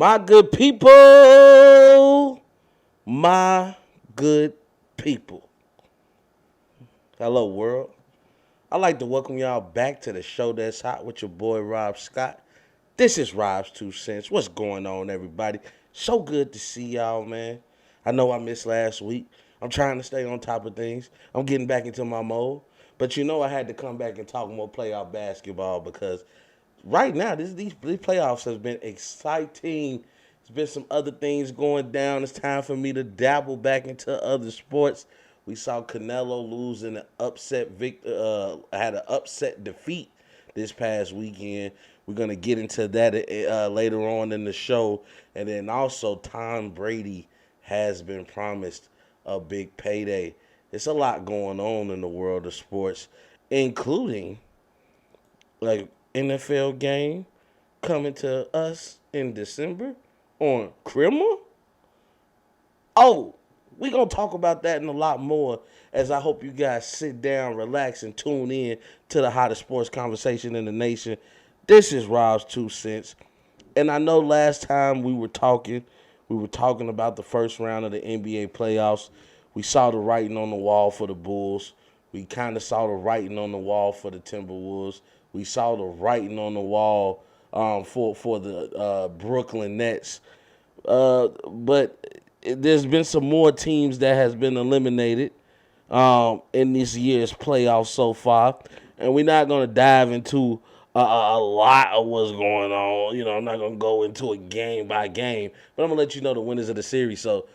My good people, my good people. Hello, world. I'd like to welcome y'all back to the show that's hot with your boy Rob Scott. This is Rob's 2 cents. What's going on, everybody? So good to see y'all, man. I know I missed last week. I'm trying to stay on top of things. I'm getting back into my mode. But you know I had to come back and talk more playoff basketball because right now, these playoffs has been exciting. There's been some other things going down. It's time for me to dabble back into other sports. We saw Canelo lose in an had an upset defeat this past weekend. We're gonna get into that later on in the show, and then also Tom Brady has been promised a big payday. It's a lot going on in the world of sports, including like NFL game coming to us in December on Criminal. Oh, we gonna talk about that and a lot more as I hope you guys sit down, relax, and tune in to the hottest sports conversation in the nation. This is Rob's 2 cents. And I know last time we were talking about the first round of the NBA playoffs. We saw the writing on the wall for the Bulls. We kind of saw the writing on the wall for the Timberwolves. We saw the writing on the wall for the Brooklyn Nets. But there's been some more teams that has been eliminated in this year's playoffs so far, and we're not going to dive into a lot of what's going on. You know, I'm not going to go into it game by game, but I'm going to let you know the winners of the series. So,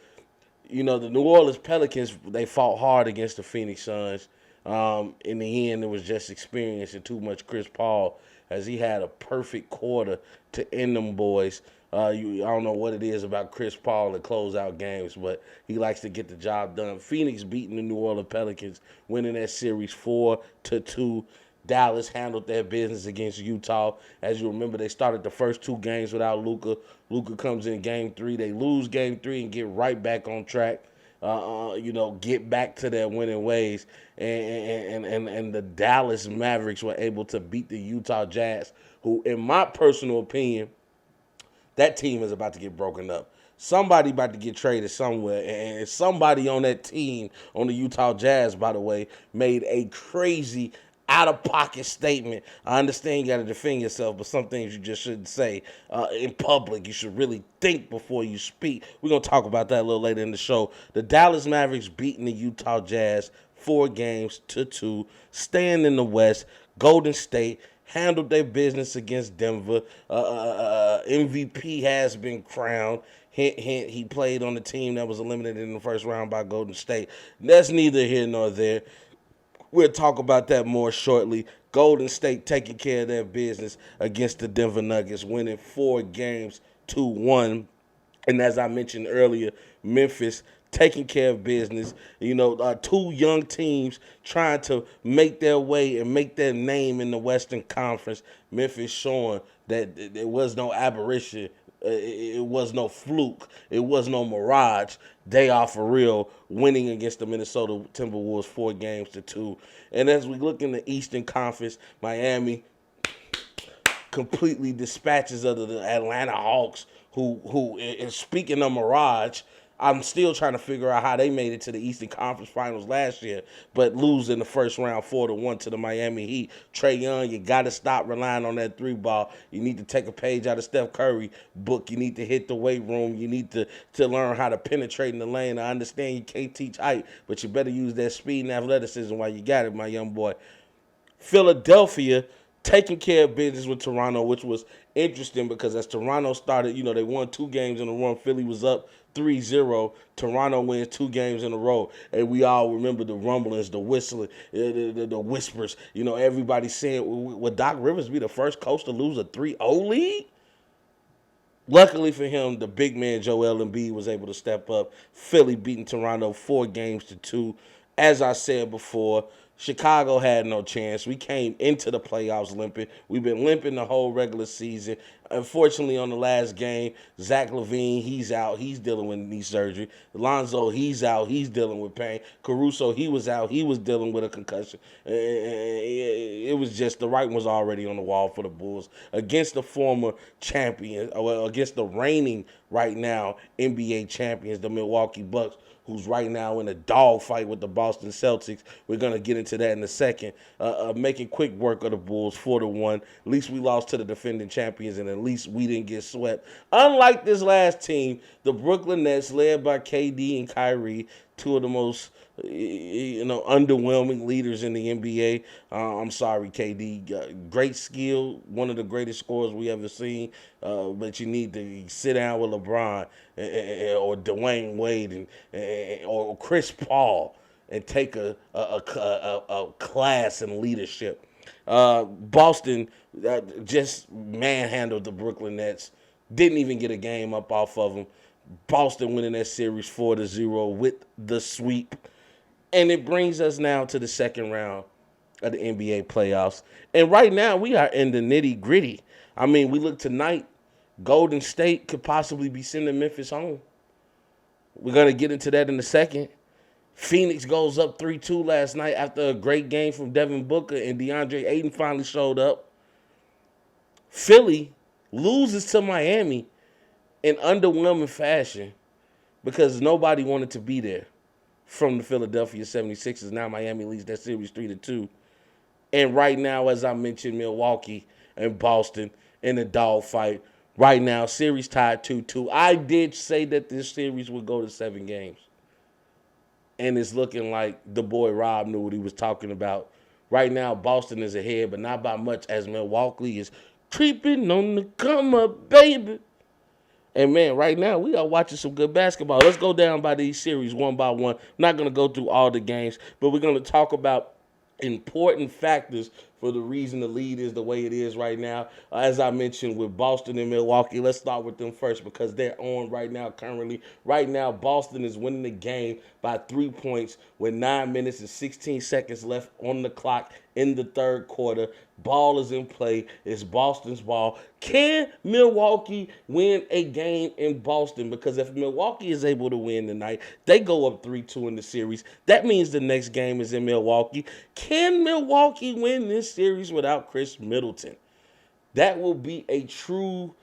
you know, the New Orleans Pelicans, they fought hard against the Phoenix Suns. In the end, it was just experiencing too much Chris Paul as he had a perfect quarter to end them boys. I don't know what it is about Chris Paul to close out games, but he likes to get the job done. Phoenix beating the New Orleans Pelicans, winning that series 4-2. Dallas handled their business against Utah. As you remember, they started the first two games without Luka. Luka comes in game 3. They lose game 3 and get right back on track. Get back to their winning ways. And the Dallas Mavericks were able to beat the Utah Jazz, who, in my personal opinion, that team is about to get broken up. Somebody about to get traded somewhere. And somebody on that team, on the Utah Jazz, by the way, made a crazy out-of-pocket statement. I understand you got to defend yourself, but some things you just shouldn't say in public. You should really think before you speak. We're going to talk about that a little later in the show. The Dallas Mavericks beating the Utah Jazz 4-2, staying in the West. Golden State handled their business against Denver. MVP has been crowned. Hint, hint, he played on the team that was eliminated in the first round by Golden State. That's neither here nor there. We'll talk about that more shortly. Golden State taking care of their business against the Denver Nuggets, winning 4-1. And as I mentioned earlier, Memphis taking care of business. You know, two young teams trying to make their way and make their name in the Western Conference. Memphis showing that there was no aberration. It was no fluke. It was no mirage. They are for real, winning against the Minnesota Timberwolves 4-2. And as we look in the Eastern Conference, Miami completely dispatches of the Atlanta Hawks, who speaking of mirage, I'm still trying to figure out how they made it to the Eastern Conference Finals last year, but lose in the first round 4-1 to the Miami Heat. Trae Young, you got to stop relying on that 3-ball. You need to take a page out of Steph Curry book. You need to hit the weight room. You need to learn how to penetrate in the lane. I understand you can't teach height, but you better use that speed and athleticism while you got it, my young boy. Philadelphia taking care of business with Toronto, which was interesting because as Toronto started, you know, they won 2 games in a row. Philly was up 3-0. Toronto wins 2 games in a row. And we all remember the rumblings, the whistling, the whispers. You know, everybody saying, would Doc Rivers be the first coach to lose a 3-0 lead? Luckily for him, the big man Joel Embiid was able to step up. Philly beating Toronto 4-2. As I said before, Chicago had no chance. We came into the playoffs limping. We've been limping the whole regular season. Unfortunately, on the last game, Zach LaVine, he's out. He's dealing with knee surgery. Lonzo, he's out. He's dealing with pain. Caruso, he was out. He was dealing with a concussion. It was just the writing was already on the wall for the Bulls against the former champion, or against the reigning right now NBA champions, the Milwaukee Bucks, who's right now in a dogfight with the Boston Celtics. We're going to get into that in a second. Making quick work of the Bulls, 4-1. At least we lost to the defending champions, and at least we didn't get swept. Unlike this last team, the Brooklyn Nets, led by KD and Kyrie, two of the most underwhelming leaders in the NBA. I'm sorry, KD. Great skill, one of the greatest scorers we ever seen. But you need to sit down with LeBron or Dwayne Wade or Chris Paul and take a class in leadership. Boston just manhandled the Brooklyn Nets. Didn't even get a game up off of them. Boston winning that series 4-0 with the sweep. And it brings us now to the second round of the NBA playoffs. And right now, we are in the nitty-gritty. I mean, we look tonight, Golden State could possibly be sending Memphis home. We're going to get into that in a second. Phoenix goes up 3-2 last night after a great game from Devin Booker, and DeAndre Ayton finally showed up. Philly loses to Miami in underwhelming fashion because nobody wanted to be there from the Philadelphia 76ers. Now Miami leads that series 3-2. And right now, as I mentioned, Milwaukee and Boston in a dogfight. Right now, series tied 2-2. I did say that this series would go to 7 games. And it's looking like the boy Rob knew what he was talking about. Right now, Boston is ahead, but not by much, as Milwaukee is creeping on the come up, baby. And, man, right now, we are watching some good basketball. Let's go down by these series one by one. I'm not going to go through all the games, but we're going to talk about important factors for the reason the lead is the way it is right now. As I mentioned with Boston and Milwaukee, let's start with them first because they're on right now currently. Right now, Boston is winning the game by 3 points with 9 minutes and 16 seconds left on the clock in the third quarter. Ball is in play. It's Boston's ball. Can Milwaukee win a game in Boston? Because if Milwaukee is able to win tonight, they go up 3-2 in the series. That means the next game is in Milwaukee. Can Milwaukee win this series without Chris Middleton? That will be a true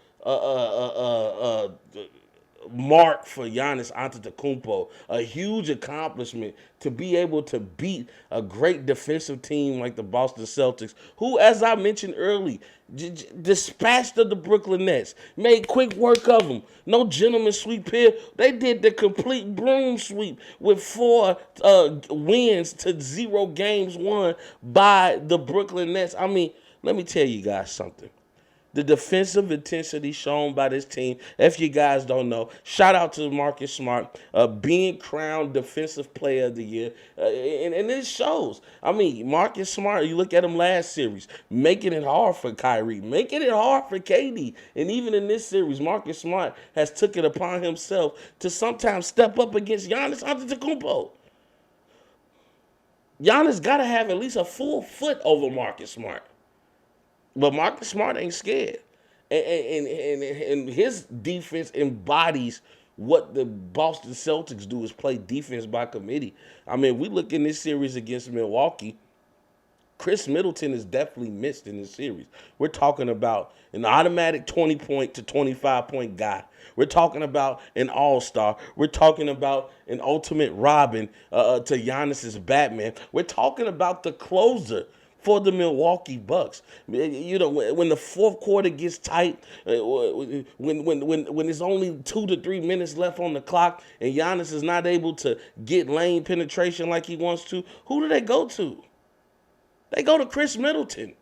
mark for Giannis Antetokounmpo. A huge accomplishment to be able to beat a great defensive team like the Boston Celtics, who, as I mentioned early, dispatched of the Brooklyn Nets, made quick work of them. No gentleman sweep here. They did the complete broom sweep with 4 wins to 0 games won by the Brooklyn Nets. I mean, let me tell you guys something. The defensive intensity shown by this team, if you guys don't know, shout out to Marcus Smart, being crowned Defensive Player of the Year, and it shows. I mean, Marcus Smart, you look at him last series, making it hard for Kyrie, making it hard for KD, and even in this series, Marcus Smart has took it upon himself to sometimes step up against Giannis Antetokounmpo. Giannis got to have at least a full foot over Marcus Smart. But Marcus Smart ain't scared. And his defense embodies what the Boston Celtics do, is play defense by committee. I mean, we look in this series against Milwaukee, Chris Middleton is definitely missed in this series. We're talking about an automatic 20-point to 25-point guy. We're talking about an all-star. We're talking about an ultimate Robin to Giannis's Batman. We're talking about the closer for the Milwaukee Bucks. You know, when the fourth quarter gets tight, when there's only 2 to 3 minutes left on the clock and Giannis is not able to get lane penetration like he wants to, who do they go to? They go to Chris Middleton.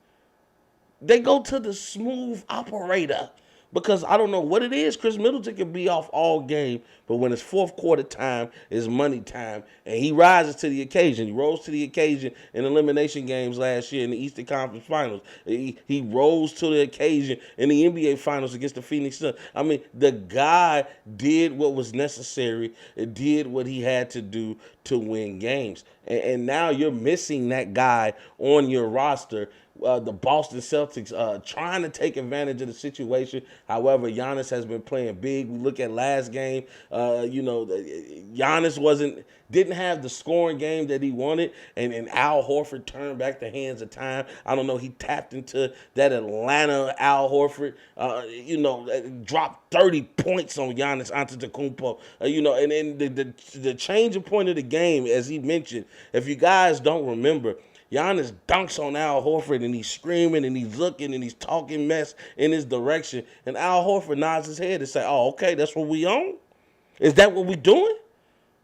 They go to the smooth operator Because I don't know what it is. Chris Middleton can be off all game, but when it's fourth quarter time, it's money time, and he rises to the occasion. He rose to the occasion in elimination games last year in the Eastern Conference Finals. He rose to the occasion in the NBA Finals against the Phoenix Suns. I mean, the guy did what was necessary. It did what he had to do to win games. And now you're missing that guy on your roster. The Boston Celtics trying to take advantage of the situation. However, Giannis has been playing big. We look at last game. Giannis didn't have the scoring game that he wanted, and Al Horford turned back the hands of time. I don't know. He tapped into that Atlanta Al Horford. Dropped 30 points on Giannis Antetokounmpo. And then the changing point of the game, as he mentioned, if you guys don't remember, Giannis dunks on Al Horford, and he's screaming, and he's looking, and he's talking mess in his direction. And Al Horford nods his head and say, "Oh, okay, that's what we on? Is that what we doing?"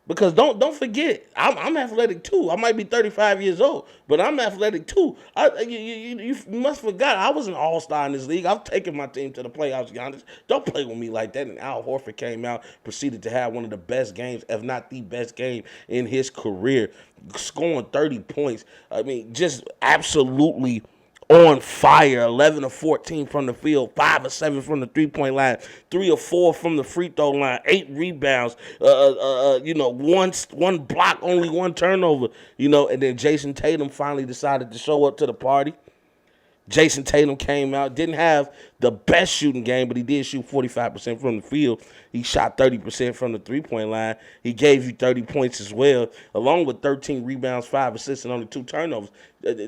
Because don't forget, I'm athletic too. I might be 35 years old, but I'm athletic too. You must forgot I was an all-star in this league. I've taken my team to the playoffs, Giannis. Don't play with me like that. And Al Horford came out, proceeded to have one of the best games, if not the best game in his career, scoring 30 points. I mean, just absolutely on fire. 11 of 14 from the field, 5 of 7 from the three-point line, 3 of 4 from the free throw line, 8 rebounds, one block, only 1 turnover, and then Jason Tatum finally decided to show up to the party. Jason Tatum came out, didn't have the best shooting game, but he did shoot 45% from the field. He shot 30% from the three-point line. He gave you 30 points as well, along with 13 rebounds, 5 assists, and only 2 turnovers.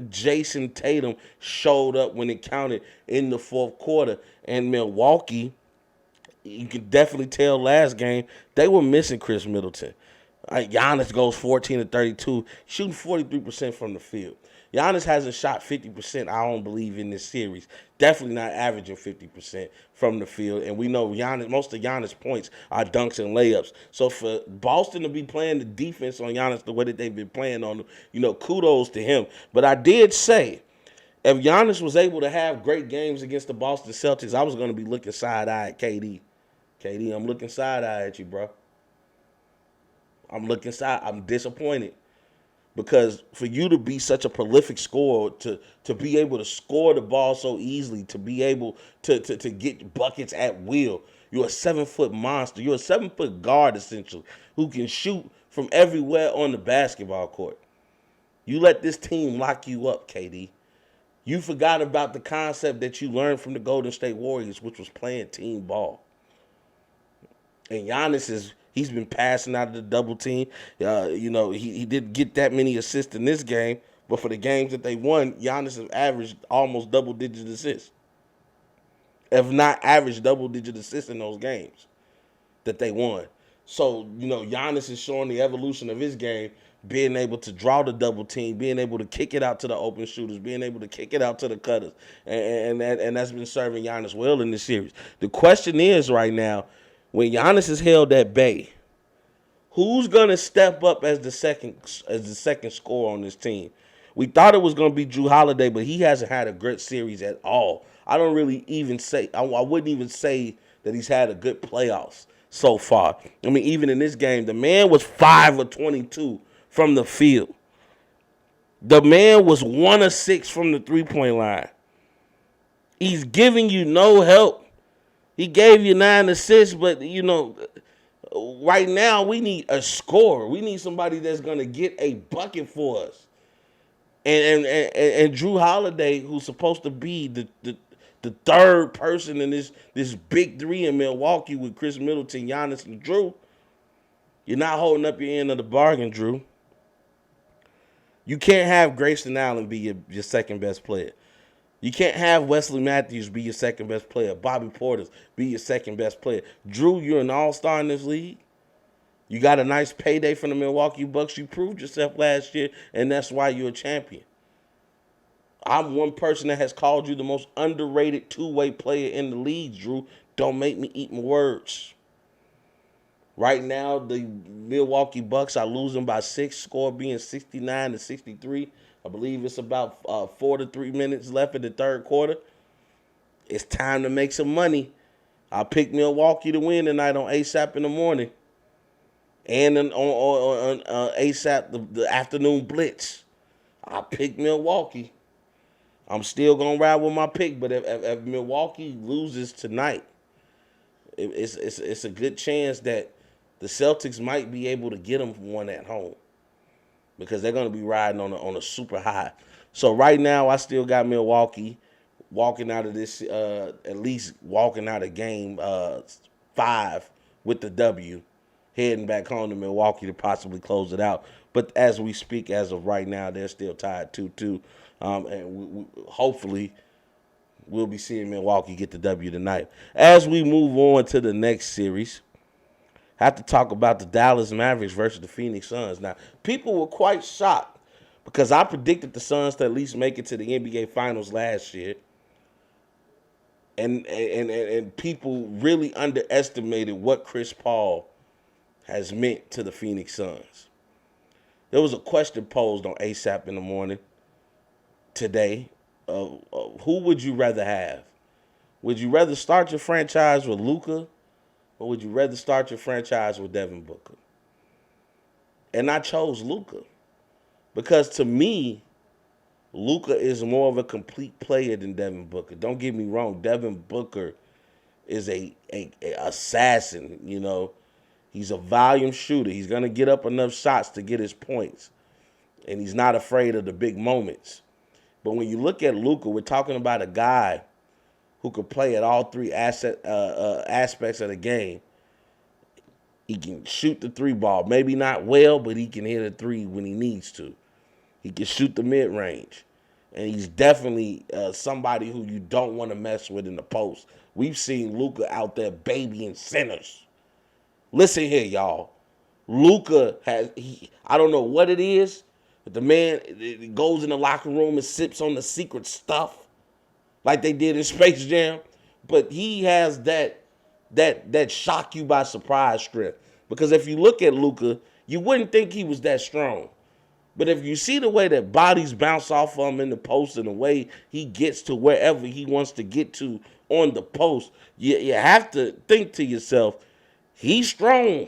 Jason Tatum showed up when it counted in the fourth quarter. And Milwaukee, you can definitely tell last game, they were missing Chris Middleton. Giannis goes 14 of 32, shooting 43% from the field. Giannis hasn't shot 50%, I don't believe, in this series. Definitely not averaging 50% from the field. And we know most of Giannis' points are dunks and layups. So for Boston to be playing the defense on Giannis the way that they've been playing on him, kudos to him. But I did say, if Giannis was able to have great games against the Boston Celtics, I was going to be looking side-eye at KD. KD, I'm looking side-eye at you, bro. I'm disappointed. Because for you to be such a prolific scorer, to be able to score the ball so easily, to be able to get buckets at will, you're a 7-foot monster. You're a 7-foot guard, essentially, who can shoot from everywhere on the basketball court. You let this team lock you up, KD. You forgot about the concept that you learned from the Golden State Warriors, which was playing team ball. And Giannis he's been passing out of the double team. He didn't get that many assists in this game, but for the games that they won, Giannis has averaged almost double-digit assists. If not averaged double-digit assists in those games that they won. So, Giannis is showing the evolution of his game, being able to draw the double team, being able to kick it out to the open shooters, being able to kick it out to the cutters. And that's been serving Giannis well in this series. The question is right now, when Giannis is held at bay, who's gonna step up as the second scorer on this team? We thought it was gonna be Jrue Holiday, but he hasn't had a great series at all. I wouldn't even say that he's had a good playoffs so far. I mean, even in this game, the man was 5 of 22 from the field. The man was 1 of 6 from the three-point line. He's giving you no help. He gave you 9 assists, but, right now we need a scorer. We need somebody that's going to get a bucket for us. And Jrue Holiday, who's supposed to be the third person in this big three in Milwaukee with Chris Middleton, Giannis, and Jrue, you're not holding up your end of the bargain, Jrue. You can't have Grayson Allen be your second best player. You can't have Wesley Matthews be your second best player. Bobby Portis be your second best player. Jrue, you're an all-star in this league. You got a nice payday from the Milwaukee Bucks. You proved yourself last year, and that's why you're a champion. I'm one person that has called you the most underrated two-way player in the league, Jrue. Don't make me eat my words. Right now, the Milwaukee Bucks are losing by 6, score being 69-63. I believe it's about 4 to 3 minutes left in the third quarter. It's time to make some money. I picked Milwaukee to win tonight on ASAP in the morning, and on ASAP the afternoon blitz. I picked Milwaukee. I'm still gonna ride with my pick, but if Milwaukee loses tonight, it's a good chance that the Celtics might be able to get them one at home because they're gonna be riding on a super high. So right now, I still got Milwaukee walking out of this, at least walking out of game 5 with the W, heading back home to Milwaukee to possibly close it out. But as we speak, as of right now, they're still tied 2-2. And hopefully we'll be seeing Milwaukee get the W tonight. As we move on to the next series, I have to talk about the Dallas Mavericks versus the Phoenix Suns. Now, people were quite shocked because I predicted the Suns to at least make it to the NBA Finals last year. And people really underestimated what Chris Paul has meant to the Phoenix Suns. There was a question posed on ASAP in the morning today. Who would you rather have? Would you rather start your franchise with Luka, or would you rather start your franchise with Devin Booker? And I chose Luka because to me, Luka is more of a complete player than Devin Booker. Don't get me wrong. Devin Booker is a assassin, you know. He's a volume shooter. He's going to get up enough shots to get his points. And he's not afraid of the big moments. But when you look at Luka, we're talking about a guy who could play at all three aspects of the game. He can shoot the three ball. Maybe not well, but he can hit a three when he needs to. He can shoot the mid-range. And he's definitely somebody who you don't want to mess with in the post. We've seen Luka out there babying centers. Listen here, y'all. Luka I don't know what it is, but the man goes in the locker room and sips on the secret stuff like they did in Space Jam. But he has that shock you by surprise strength. Because if you look at Luka, you wouldn't think he was that strong. But if you see the way that bodies bounce off of him in the post and the way he gets to wherever he wants to get to on the post, you have to think to yourself, he's strong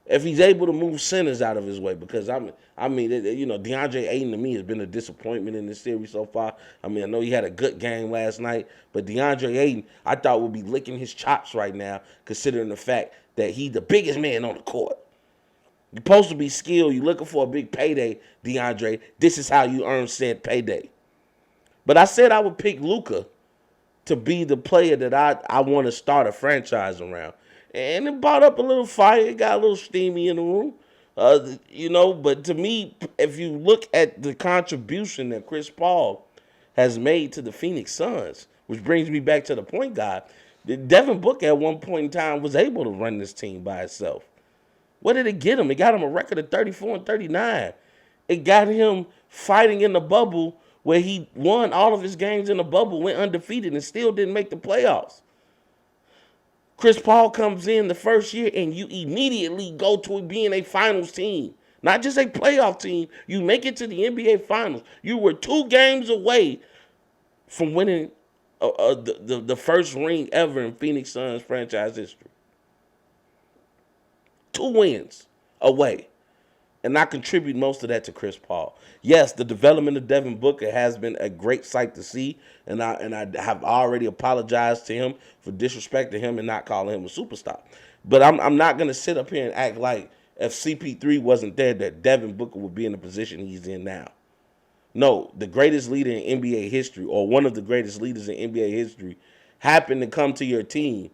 if he's able to move centers out of his way. Because, DeAndre Ayton to me has been a disappointment in this series so far. I know he had a good game last night, but DeAndre Ayton I thought would be licking his chops right now considering the fact that he's the biggest man on the court. You're supposed to be skilled. You're looking for a big payday, DeAndre. This is how you earn said payday. But I said I would pick Luka to be the player that I want to start a franchise around. And it brought up a little fire. It got a little steamy in the room. But to me, if you look at the contribution that Chris Paul has made to the Phoenix Suns, which brings me back to the point guard, Devin Booker at one point in time was able to run this team by himself. What did it get him? It got him a record of 34 and 39. It got him fighting in the bubble where he won all of his games in the bubble, went undefeated, and still didn't make the playoffs. Chris Paul comes in the first year, and you immediately go to being a finals team. Not just a playoff team. You make it to the NBA Finals. You were 2 games away from winning the first ring ever in Phoenix Suns franchise history. 2 wins away. And I contribute most of that to Chris Paul. Yes, the development of Devin Booker has been a great sight to see, and I have already apologized to him for disrespecting him and not calling him a superstar. But I'm not going to sit up here and act like if CP3 wasn't there that Devin Booker would be in the position he's in now. No, the greatest leader in NBA history, or one of the greatest leaders in NBA history, happened to come to your team.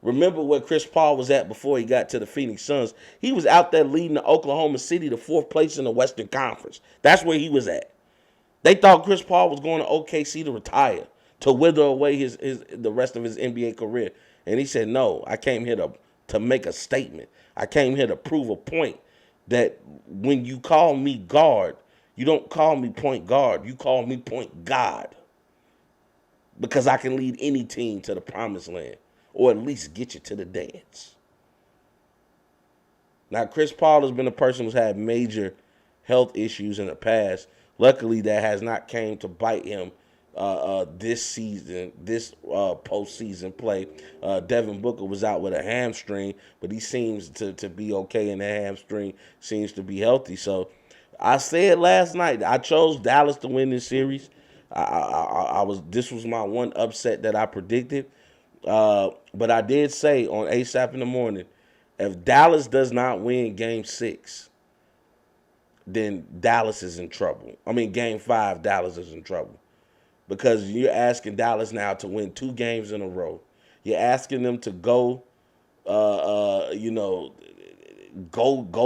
Remember where Chris Paul was at before he got to the Phoenix Suns. He was out there leading the Oklahoma City to 4th place in the Western Conference. That's where he was at. They thought Chris Paul was going to OKC to retire, to wither away the rest of his NBA career. And he said, no, I came here to make a statement. I came here to prove a point that when you call me guard, you don't call me point guard. You call me point God. Because I can lead any team to the promised land. Or at least get you to the dance. Now, Chris Paul has been a person who's had major health issues in the past. Luckily, that has not came to bite him this season, this postseason play. Devin Booker was out with a hamstring, but he seems to be okay, and that hamstring seems to be healthy. So I said last night I chose Dallas to win this series. I was this was my one upset that I predicted, but I did say on ASAP in the morning, if Dallas does not win Game 6, then Dallas is in trouble. I mean, Game 5, Dallas is in trouble. Because you're asking Dallas now to win 2 games in a row. You're asking them to go, go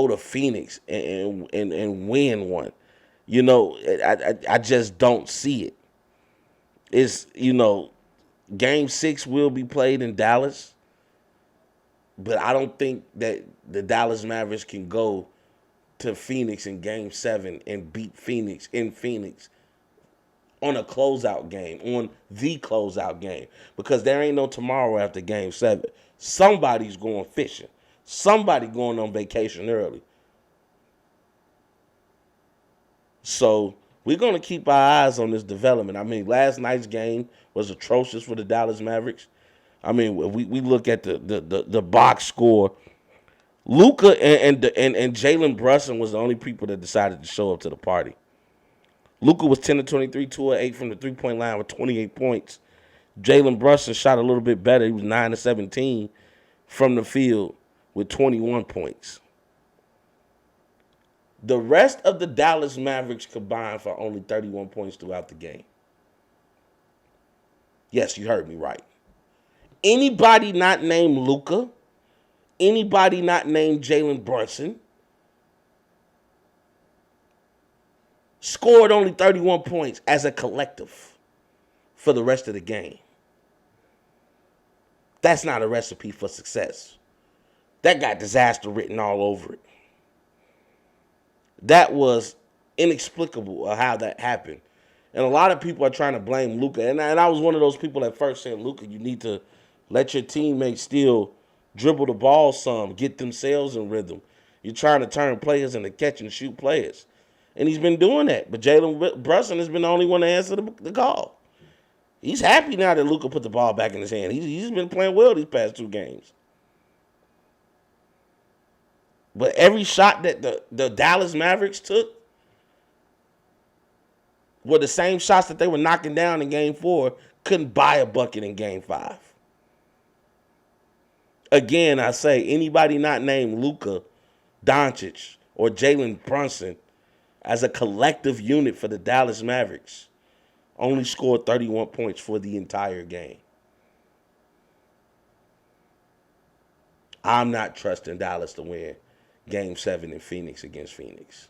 to Phoenix and win one. I just don't see it. It's Game 6 will be played in Dallas, but I don't think that the Dallas Mavericks can go to Phoenix in Game 7 and beat Phoenix in Phoenix on a closeout game, on the closeout game, because there ain't no tomorrow after Game 7. Somebody's going fishing. Somebody going on vacation early. So we're going to keep our eyes on this development. I mean, last night's game was atrocious for the Dallas Mavericks. I mean, we look at the box score. Luka and Jalen Brunson was the only people that decided to show up to the party. Luka was 10 of 23, 2 of 8 from the three-point line with 28 points. Jalen Brunson shot a little bit better. He was 9 of 17 from the field with 21 points. The rest of the Dallas Mavericks combined for only 31 points throughout the game. Yes, you heard me right. Anybody not named Luka, anybody not named Jalen Brunson, scored only 31 points as a collective for the rest of the game. That's not a recipe for success. That got disaster written all over it. That was inexplicable how that happened. And a lot of people are trying to blame Luka. And I was one of those people at first saying, Luka, you need to let your teammates still dribble the ball some, get themselves in rhythm. You're trying to turn players into catch and shoot players. And he's been doing that. But Jalen Brunson has been the only one to answer the call. He's happy now that Luka put the ball back in his hand. He's been playing well these past 2 games. But every shot that the Dallas Mavericks took were the same shots that they were knocking down in Game 4. Couldn't buy a bucket in Game 5. Again, I say, anybody not named Luka Doncic or Jalen Brunson as a collective unit for the Dallas Mavericks only scored 31 points for the entire game. I'm not trusting Dallas to win Game 7 in Phoenix against Phoenix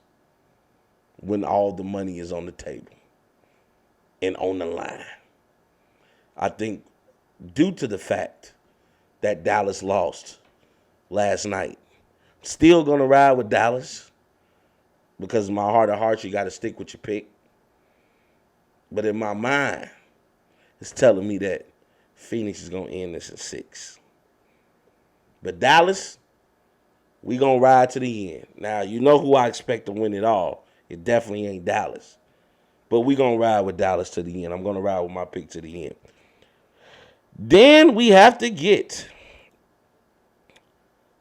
when all the money is on the table and on the line. I think due to the fact that Dallas lost last night, still going to ride with Dallas because in my heart of hearts, you got to stick with your pick. But in my mind, it's telling me that Phoenix is going to end this in 6. But Dallas, we going to ride to the end. Now, you know who I expect to win it all. It definitely ain't Dallas. But we going to ride with Dallas to the end. I'm going to ride with my pick to the end. Then we have to get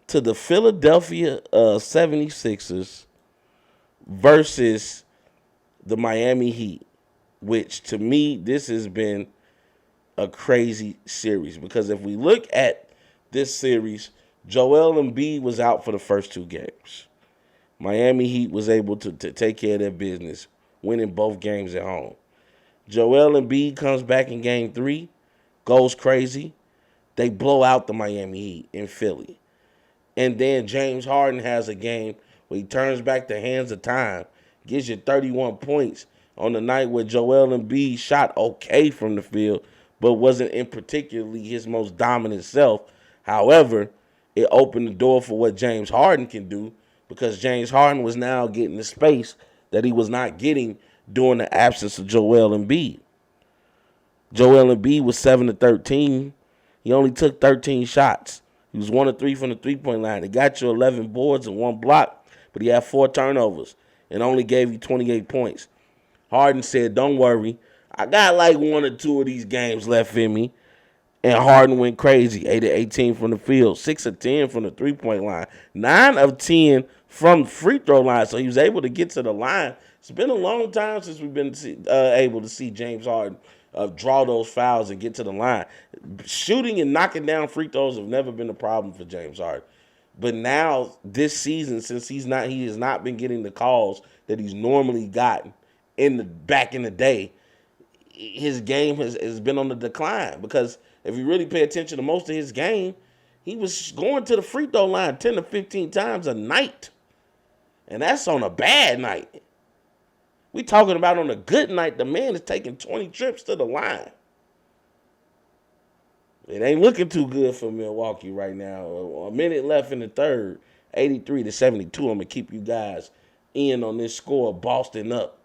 to the Philadelphia 76ers versus the Miami Heat, which to me, this has been a crazy series. Because if we look at this series, Joel Embiid was out for the first 2 games. Miami Heat was able to take care of their business, winning both games at home. Joel Embiid comes back in Game 3, goes crazy. They blow out the Miami Heat in Philly. And then James Harden has a game where he turns back the hands of time, gives you 31 points on the night where Joel Embiid shot okay from the field, but wasn't in particularly his most dominant self. However, it opened the door for what James Harden can do because James Harden was now getting the space that he was not getting during the absence of Joel Embiid. Joel Embiid was 7 of 13. He only took 13 shots. He was 1 of 3 from the three-point line. He got you 11 boards and 1 block, but he had 4 turnovers and only gave you 28 points. Harden said, don't worry, I got like one or two of these games left in me. And Harden went crazy. 8 of 18 from the field. 6 of 10 from the three-point line. 9 of 10 from the free throw line. So he was able to get to the line. It's been a long time since we've been able to see James Harden draw those fouls and get to the line. Shooting and knocking down free throws have never been a problem for James Harden. But now, this season, since he has not been getting the calls that he's normally gotten back in the day, his game has been on the decline. Because if you really pay attention to most of his game, he was going to the free throw line 10 to 15 times a night. And that's on a bad night. We talking about on a good night, the man is taking 20 trips to the line. It ain't looking too good for Milwaukee right now. A minute left in the third, 83 to 72. I'm going to keep you guys in on this score. Boston up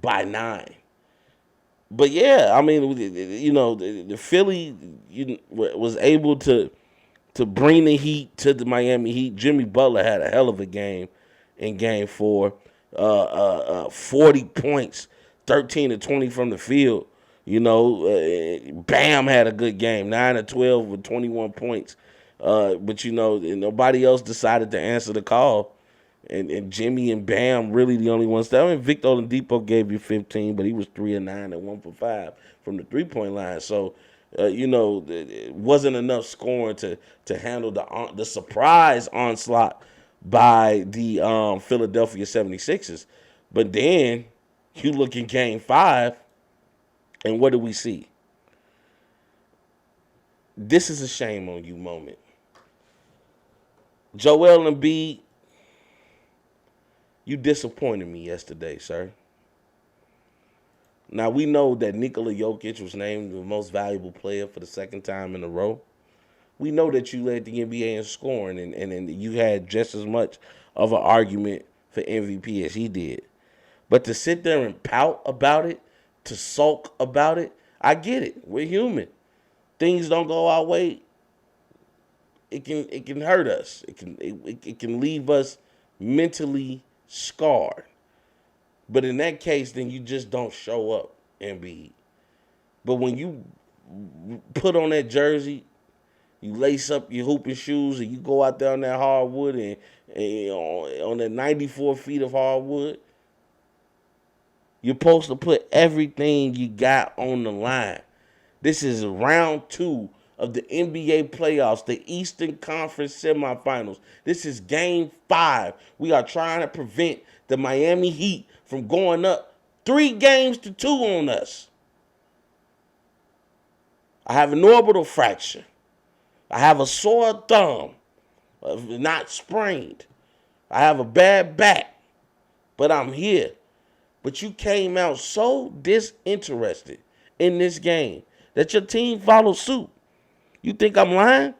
by 9. But, yeah, I mean, you know, the Philly was able to bring the heat to the Miami Heat. Jimmy Butler had a hell of a game in Game 4. 40 points, 13 to 20 from the field. You know, Bam had a good game, 9 to 12 with 21 points. But, you know, nobody else decided to answer the call. And Jimmy and Bam really the only ones. I mean, Victor Oladipo gave you 15, but he was 3 of 9 and 1 for 5 from the three-point line. So, you know, it wasn't enough scoring to handle the surprise onslaught by the Philadelphia 76ers. But then you look in Game 5, and what do we see? This is a shame on you moment. Joel Embiid, you disappointed me yesterday, sir. Now, we know that Nikola Jokic was named the most valuable player for the second time in a row. We know that you led the NBA in scoring, and you had just as much of an argument for MVP as he did. But to sit there and pout about it, to sulk about it, I get it. We're human. Things don't go our way. It can hurt us. It can leave us mentally scarred. But in that case, then you just don't show up, Embiid. But when you put on that jersey, you lace up your hooping shoes, and you go out there on that hardwood and on the 94 feet of hardwood, you're supposed to put everything you got on the line. This is round 2 of the NBA playoffs, the Eastern Conference semifinals. This is Game 5. We are trying to prevent the Miami Heat from going up 3 games to 2 on us. I have an orbital fracture. I have a sore thumb, not sprained. I have a bad back, but I'm here. But you came out so disinterested in this game that your team followed suit. You think I'm lying?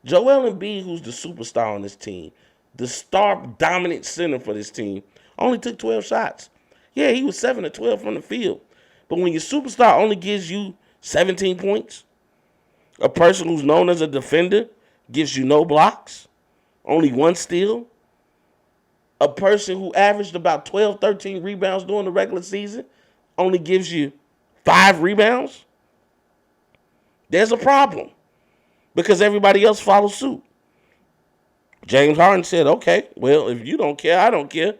Joel Embiid, who's the superstar on this team, the star dominant center for this team, only took 12 shots. Yeah, he was 7 of 12 from the field. But when your superstar only gives you 17 points, a person who's known as a defender gives you no blocks, only 1 steal, a person who averaged about 12, 13 rebounds during the regular season only gives you 5 rebounds, there's a problem because everybody else follows suit. James Harden said, okay, well, if you don't care, I don't care.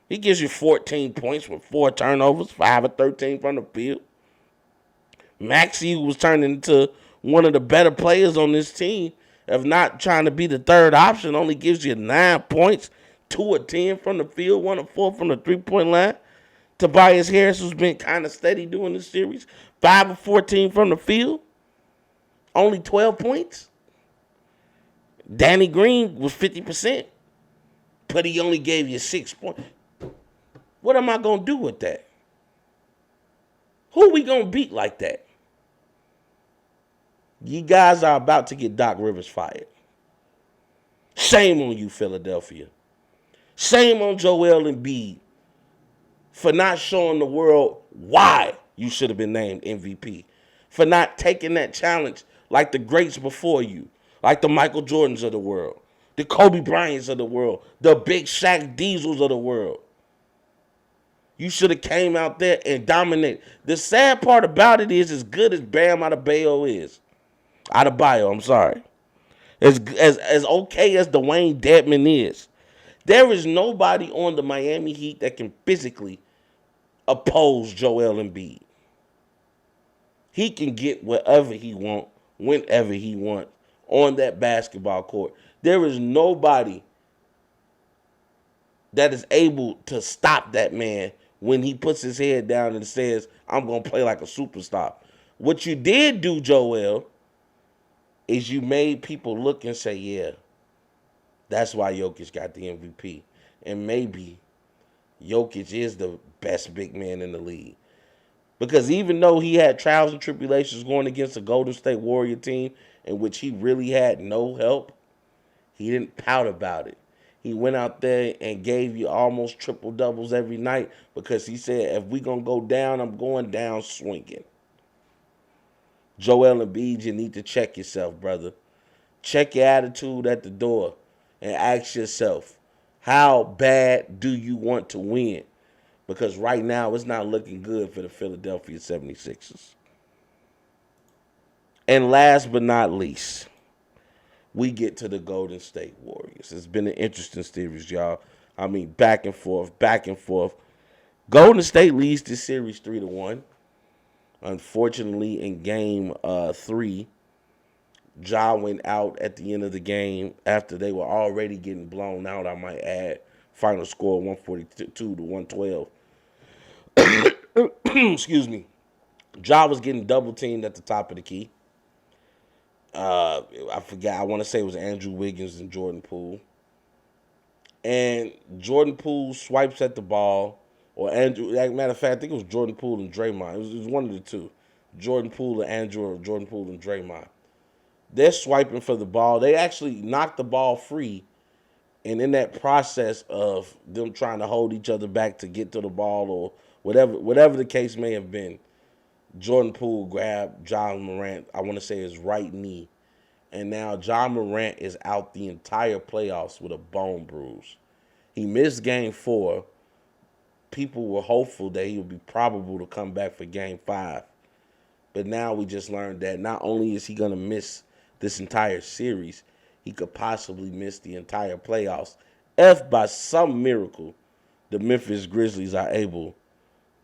He gives you 14 points with 4 turnovers, 5 of 13 from the field. Maxey, who was turning into one of the better players on this team, of not trying to be the third option, only gives you 9 points, 2 of 10 from the field, 1 of 4 from the three-point line. Tobias Harris, who's been kind of steady during this series, 5 of 14 from the field, only 12 points. Danny Green was 50%, but he only gave you 6 points. What am I going to do with that? Who we going to beat like that? You guys are about to get Doc Rivers fired. Shame on you, Philadelphia. Shame on Joel Embiid for not showing the world why you should have been named MVP. For not taking that challenge like the greats before you, like the Michael Jordans of the world, the Kobe Bryants of the world, the big Shaq Diesels of the world. You should have came out there and dominated. The sad part about it is, as good as Bam Adebayo is, Adebayo, I'm sorry, as okay as Dwayne Dedman is, there is nobody on the Miami Heat that can physically oppose Joel Embiid. He can get wherever he wants, whenever he wants, on that basketball court. There is nobody that is able to stop that man when he puts his head down and says, I'm going to play like a superstar. What you did do, Joel, is you made people look and say, yeah, that's why Jokic got the MVP. And maybe Jokic is the best big man in the league. Because even though he had trials and tribulations going against a Golden State Warrior team in which he really had no help, he didn't pout about it. He went out there and gave you almost triple doubles every night because he said, if we're going to go down, I'm going down swinging. Joel Embiid, you need to check yourself, brother. Check your attitude at the door and ask yourself, how bad do you want to win? Because right now, it's not looking good for the Philadelphia 76ers. And last but not least, we get to the Golden State Warriors. It's been an interesting series, y'all. I mean, back and forth, back and forth. Golden State leads this series 3-1. Unfortunately, in game 3, Ja went out at the end of the game after they were already getting blown out, I might add. Final score 142-112. Excuse me. Ja was getting double teamed at the top of the key. I forgot. I want to say it was Andrew Wiggins and Jordan Poole. And Jordan Poole swipes at the ball, or Andrew. As a matter of fact, I think it was Jordan Poole and Draymond. It was one of the two. Jordan Poole and Andrew, or Jordan Poole and Draymond. They're swiping for the ball. They actually knocked the ball free. And in that process of them trying to hold each other back to get to the ball or whatever the case may have been, Jordan Poole grabbed John Morant, I want to say his right knee. And now John Morant is out the entire playoffs with a bone bruise. He missed game 4. People were hopeful that he would be probable to come back for game 5. But now we just learned that not only is he going to miss this entire series, he could possibly miss the entire playoffs if by some miracle the Memphis Grizzlies are able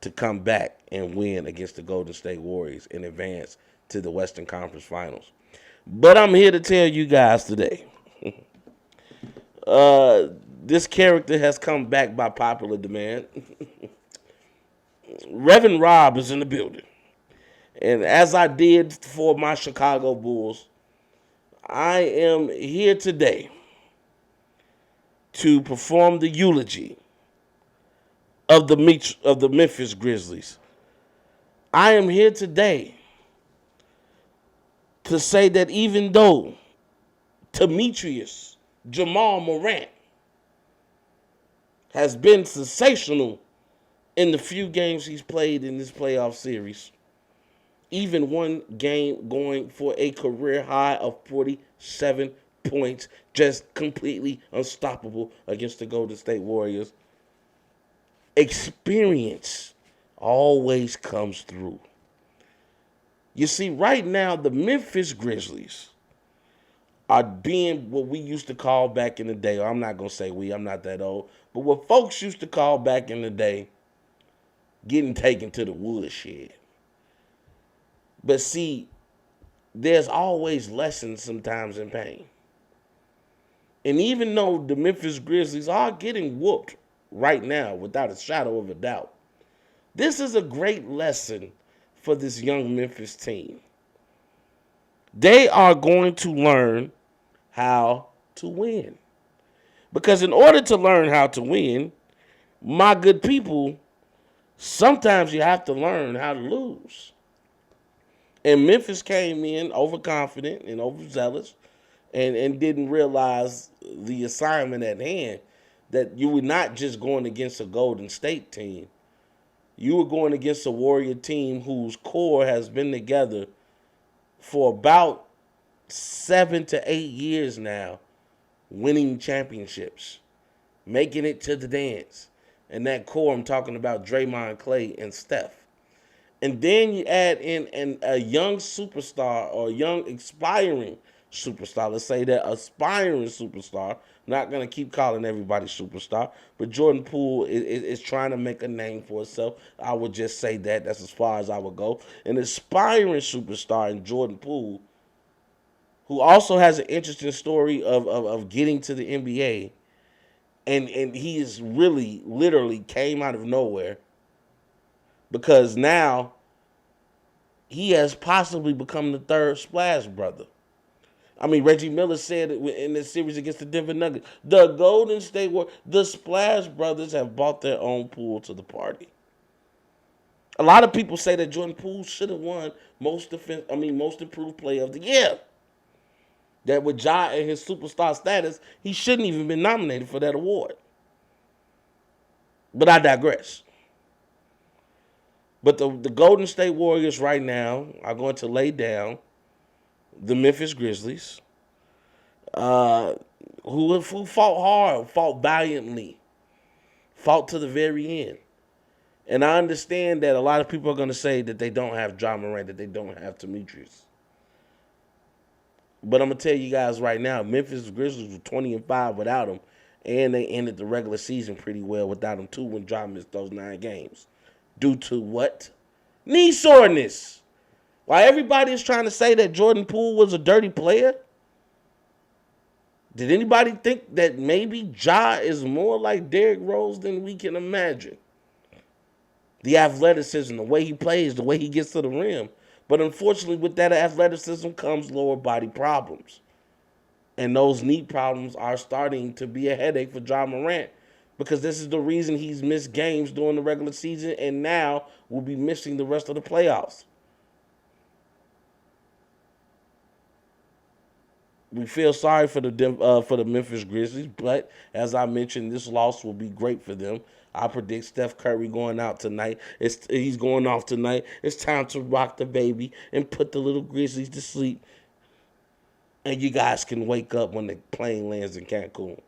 to come back and win against the Golden State Warriors and advance to the Western Conference Finals. But I'm here to tell you guys today, this character has come back by popular demand. Reverend Rob is in the building. And as I did for my Chicago Bulls, I am here today to perform the eulogy of the Memphis Grizzlies. I am here today to say that even though Demetrius Jamal Morant has been sensational in the few games he's played in this playoff series, even one game going for a career high of 47 points, just completely unstoppable against the Golden State Warriors, experience always comes through. You see, right now, the Memphis Grizzlies are being what we used to call back in the day, or I'm not going to say we, I'm not that old, but what folks used to call back in the day, getting taken to the woodshed. But see, there's always lessons sometimes in pain. And even though the Memphis Grizzlies are getting whooped right now, without a shadow of a doubt, this is a great lesson for this young Memphis team. They are going to learn how to win. Because in order to learn how to win, my good people, sometimes you have to learn how to lose. And Memphis came in overconfident and overzealous and didn't realize the assignment at hand, that you were not just going against a Golden State team. You were going against a Warrior team whose core has been together for about 7 to 8 years now, winning championships, making it to the dance. And that core, I'm talking about Draymond, Clay, and Steph. And then you add in a young superstar or young aspiring superstar. Let's say that aspiring superstar. Not going to keep calling everybody superstar. But Jordan Poole is trying to make a name for himself. I would just say that. That's as far as I would go. An aspiring superstar in Jordan Poole, who also has an interesting story of getting to the NBA. And he is really, literally came out of nowhere. Because now he has possibly become the third Splash brother. I mean, Reggie Miller said it in this series against the Denver Nuggets. The Golden State Warriors, the Splash brothers have brought their own Poole to the party. A lot of people say that Jordan Poole should have won most improved player of the year. That with Ja and his superstar status, he shouldn't even been nominated for that award. But I digress. But the Golden State Warriors right now are going to lay down the Memphis Grizzlies, who fought hard, fought valiantly, fought to the very end. And I understand that a lot of people are going to say that they don't have Ja Morant, that they don't have Demetrius. But I'm going to tell you guys right now, Memphis Grizzlies were 20-5 without him, and they ended the regular season pretty well without him too when Ja missed those 9 games. Due to what? Knee soreness. While everybody is trying to say that Jordan Poole was a dirty player, did anybody think that maybe Ja is more like Derrick Rose than we can imagine? The athleticism, the way he plays, the way he gets to the rim. But unfortunately, with that athleticism comes lower body problems. And those knee problems are starting to be a headache for Ja Morant, because this is the reason he's missed games during the regular season and now will be missing the rest of the playoffs. We feel sorry for the Memphis Grizzlies, but as I mentioned, this loss will be great for them. I predict Steph Curry going out tonight. He's going off tonight. It's time to rock the baby and put the little Grizzlies to sleep. And you guys can wake up when the plane lands in Cancun.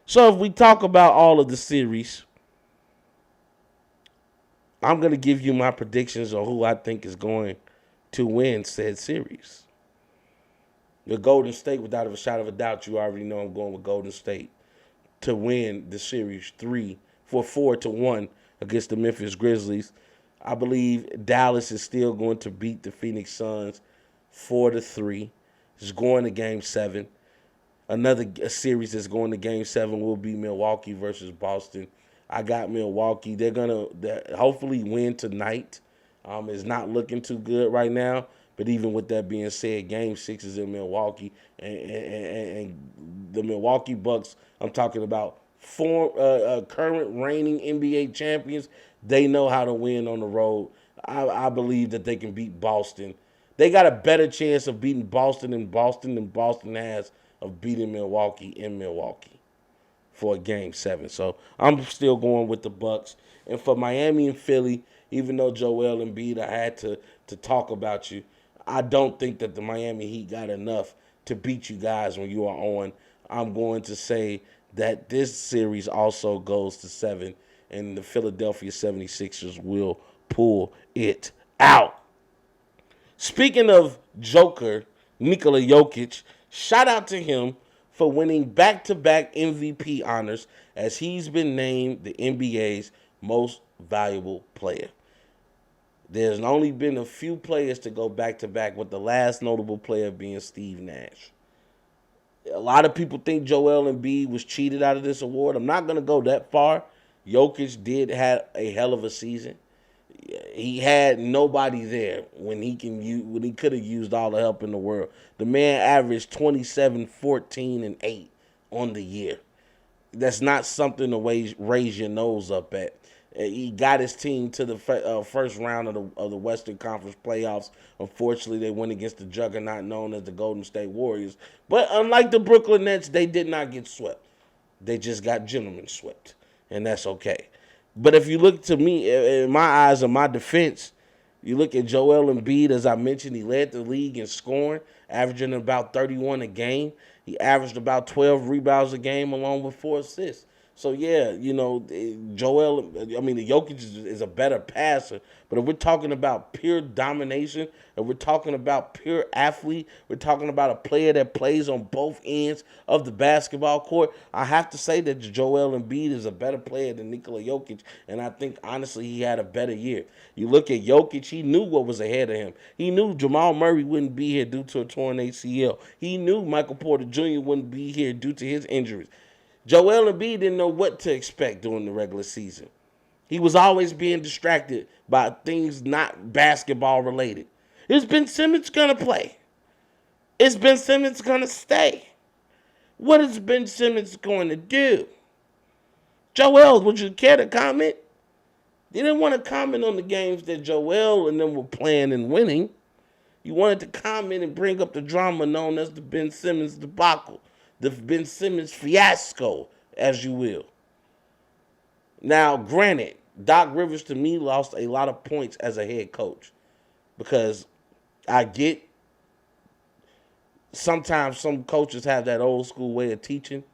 So if we talk about all of the series, I'm going to give you my predictions on who I think is going to win said series. The Golden State, without a shadow of a doubt, you already know I'm going with Golden State to win the series 4-1 against the Memphis Grizzlies. I believe Dallas is still going to beat the Phoenix Suns 4-3. It's going to Game 7. Another series that's going to Game 7 will be Milwaukee versus Boston. I got Milwaukee. They're going to hopefully win tonight. It's not looking too good right now. But even with that being said, Game 6 is in Milwaukee. And the Milwaukee Bucks, I'm talking about current reigning NBA champions, they know how to win on the road. I believe that they can beat Boston. They got a better chance of beating Boston than Boston has of beating Milwaukee in Milwaukee for a Game 7. So I'm still going with the Bucks. And for Miami and Philly, even though Joel Embiid, I had to talk about you, I don't think that the Miami Heat got enough to beat you guys when you are on. I'm going to say that this series also goes to 7, and the Philadelphia 76ers will pull it out. Speaking of Joker, Nikola Jokic, shout out to him for winning back-to-back MVP honors as he's been named the NBA's most valuable player. There's only been a few players to go back-to-back, with the last notable player being Steve Nash. A lot of people think Joel Embiid was cheated out of this award. I'm not going to go that far. Jokic did have a hell of a season. He had nobody there when he could have used all the help in the world. The man averaged 27, 14, and 8 on the year. That's not something to raise your nose up at. He got his team to the first round of the Western Conference playoffs. Unfortunately, they went against the juggernaut known as the Golden State Warriors. But unlike the Brooklyn Nets, they did not get swept. They just got gentlemen swept, and that's okay. But if you look to me, in my eyes, in my defense, you look at Joel Embiid, as I mentioned, he led the league in scoring, averaging about 31 a game. He averaged about 12 rebounds a game along with 4 assists. So yeah, Joel. I mean, the Jokic is a better passer, but if we're talking about pure domination, if we're talking about pure athlete, we're talking about a player that plays on both ends of the basketball court. I have to say that Joel Embiid is a better player than Nikola Jokic, and I think honestly he had a better year. You look at Jokic, he knew what was ahead of him. He knew Jamal Murray wouldn't be here due to a torn ACL. He knew Michael Porter Jr. wouldn't be here due to his injuries. Joel Embiid didn't know what to expect during the regular season. He was always being distracted by things not basketball related. Is Ben Simmons going to play? Is Ben Simmons going to stay? What is Ben Simmons going to do? Joel, would you care to comment? You didn't want to comment on the games that Joel and them were playing and winning. You wanted to comment and bring up the drama known as the Ben Simmons debacle, the Ben Simmons fiasco, as you will. Now, granted, Doc Rivers to me lost a lot of points as a head coach because I get sometimes some coaches have that old school way of teaching,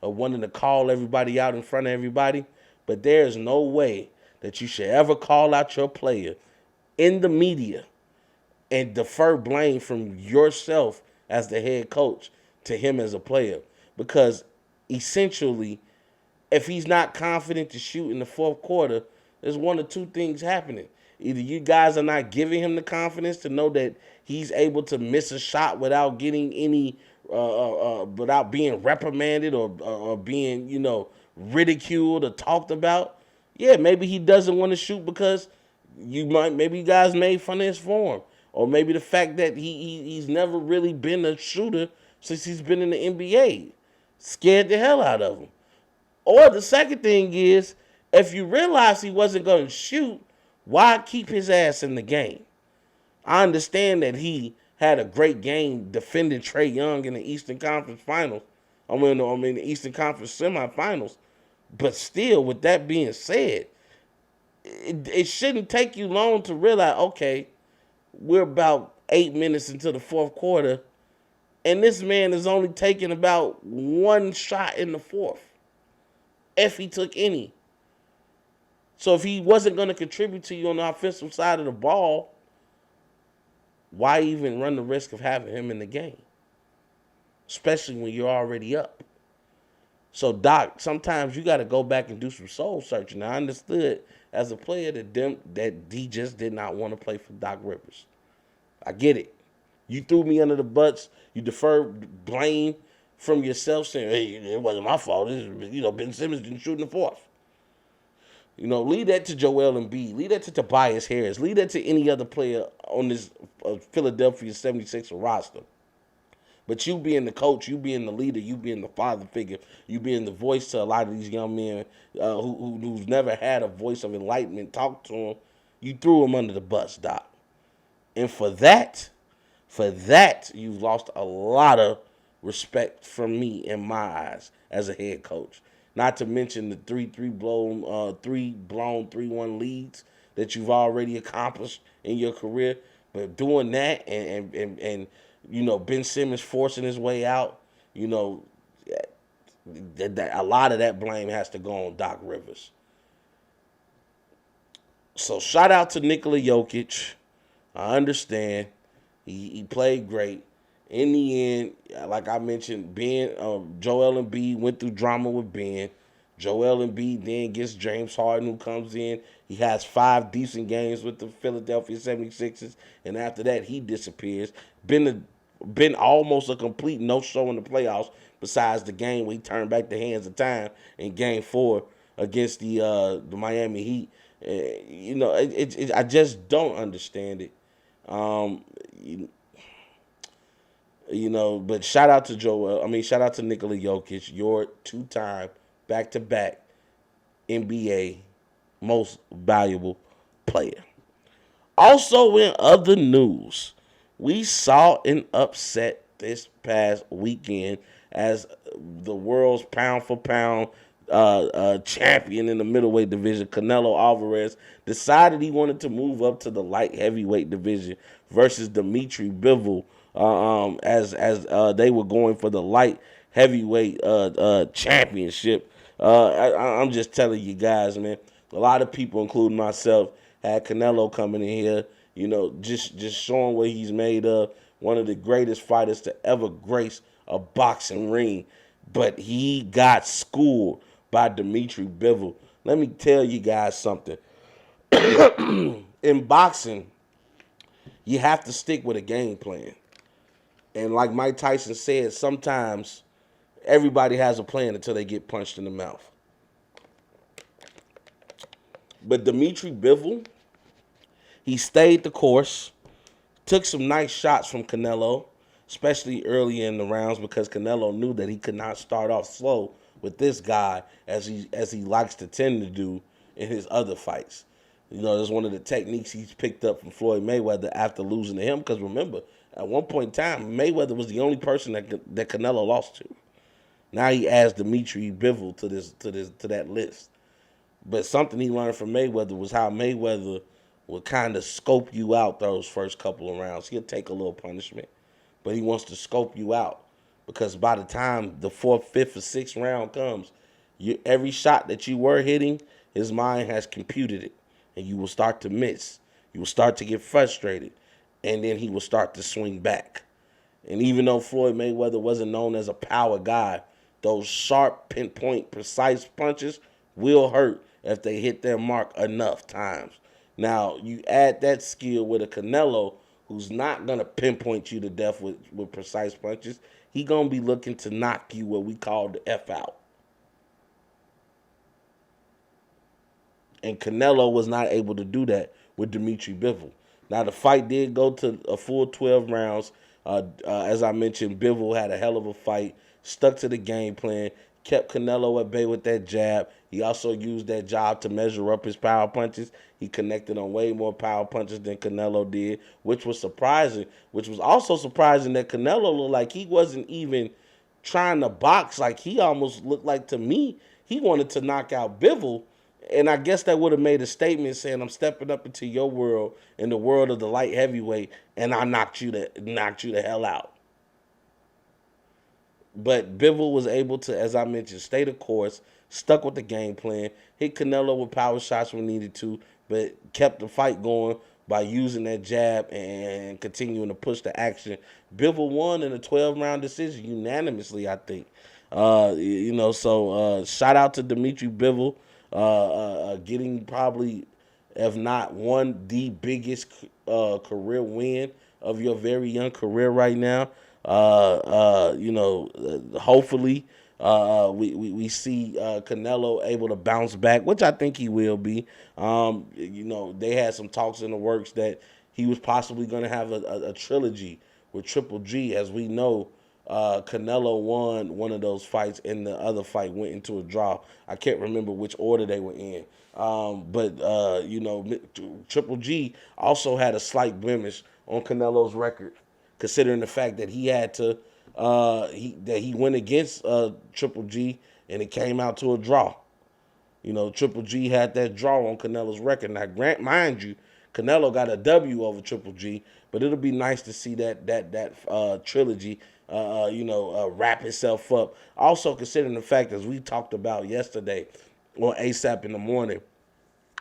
of wanting to call everybody out in front of everybody, but there is no way that you should ever call out your player in the media and defer blame from yourself as the head coach to him as a player. Because essentially, if he's not confident to shoot in the fourth quarter, there's one or two things happening. Either you guys are not giving him the confidence to know that he's able to miss a shot without getting any, without being reprimanded or being, ridiculed or talked about. Yeah, maybe he doesn't want to shoot because maybe you guys made fun of his form. Or maybe the fact that he's never really been a shooter since he's been in the NBA. Scared the hell out of him. Or the second thing is, if you realize he wasn't going to shoot, why keep his ass in the game? I understand that he had a great game defending Trae Young in the Eastern Conference Finals. The Eastern Conference semifinals. But still, with that being said, it shouldn't take you long to realize, okay, we're about 8 minutes into the fourth quarter, and this man is only taking about one shot in the fourth, if he took any. So if he wasn't going to contribute to you on the offensive side of the ball, why even run the risk of having him in the game? Especially when you're already up. So, Doc, sometimes you got to go back and do some soul searching. I understood as a player that he just did not want to play for Doc Rivers. I get it. You threw me under the bus. You deferred blame from yourself, saying, hey, it wasn't my fault. Ben Simmons didn't shoot in the fourth. Leave that to Joel Embiid. Leave that to Tobias Harris. Leave that to any other player on this Philadelphia 76er roster. But you being the coach, you being the leader, you being the father figure, you being the voice to a lot of these young men who's never had a voice of enlightenment talk to them, you threw them under the bus, Doc. And for that, you've lost a lot of respect from me in my eyes as a head coach. Not to mention the three blown 3-1 leads that you've already accomplished in your career. But doing that and Ben Simmons forcing his way out, a lot of that blame has to go on Doc Rivers. So shout out to Nikola Jokic. I understand. He played great. In the end, like I mentioned, Joel Embiid went through drama with Ben. Joel Embiid then gets James Harden, who comes in. He has 5 decent games with the Philadelphia 76ers, and after that, he disappears. Been almost a complete no-show in the playoffs, besides the game where he turned back the hands of time in Game 4 against the Miami Heat. I just don't understand it. But shout out to shout out to Nikola Jokic, your 2-time back-to-back NBA most valuable player. Also in other news, we saw an upset this past weekend as the world's pound-for-pound champion in the middleweight division, Canelo Alvarez, decided he wanted to move up to the light heavyweight division versus Dimitri Bivol, as they were going for the light heavyweight championship. I'm just telling you guys, man. A lot of people, including myself, had Canelo coming in here, just showing what he's made of. One of the greatest fighters to ever grace a boxing ring. But he got schooled by Dimitri Bivol. Let me tell you guys something. In boxing, you have to stick with a game plan. And like Mike Tyson said, sometimes everybody has a plan until they get punched in the mouth. But Dimitri Bivol, he stayed the course, took some nice shots from Canelo, especially early in the rounds, because Canelo knew that he could not start off slow with this guy as he likes to tend to do in his other fights. That's one of the techniques he's picked up from Floyd Mayweather after losing to him. Because remember, at one point in time, Mayweather was the only person that Canelo lost to. Now he adds Dimitri Bivol to that list. But something he learned from Mayweather was how Mayweather would kind of scope you out those first couple of rounds. He'll take a little punishment, but he wants to scope you out, because by the time the fourth, fifth, or sixth round comes, every shot that you were hitting, his mind has computed it, and you will start to miss. You will start to get frustrated, and then he will start to swing back. And even though Floyd Mayweather wasn't known as a power guy, those sharp, pinpoint, precise punches will hurt if they hit their mark enough times. Now, you add that skill with a Canelo who's not going to pinpoint you to death with precise punches. He going to be looking to knock you what we call the F out. And Canelo was not able to do that with Dimitri Bivol. Now, the fight did go to a full 12 rounds. As I mentioned, Bivol had a hell of a fight, stuck to the game plan, kept Canelo at bay with that jab. He also used that jab to measure up his power punches. He connected on way more power punches than Canelo did, which was surprising. Which was also surprising that Canelo looked like he wasn't even trying to box. Like, he almost looked like, to me, he wanted to knock out Bivol. And I guess that would have made a statement saying, I'm stepping up into your world, in the world of the light heavyweight, and I knocked you the hell out. But Bivol was able to, as I mentioned, stay the course, stuck with the game plan, hit Canelo with power shots when needed to, but kept the fight going by using that jab and continuing to push the action. Bivol won in a 12-round decision unanimously, I think. So shout out to Dimitri Bivol, getting probably, if not one, the biggest career win of your very young career right now. Hopefully we see Canelo able to bounce back, which I think he will be. They had some talks in the works that he was possibly going to have a trilogy with Triple G. As we know, Canelo won one of those fights, and the other fight went into a draw. I can't remember which order they were in. But Triple G also had a slight blemish on Canelo's record, considering the fact that he had to he went against Triple G and it came out to a draw. Triple G had that draw on Canelo's record. Now, mind you, Canelo got a W over Triple G, but it'll be nice to see that trilogy wrap itself up. Also, considering the fact, as we talked about yesterday on ASAP in the morning,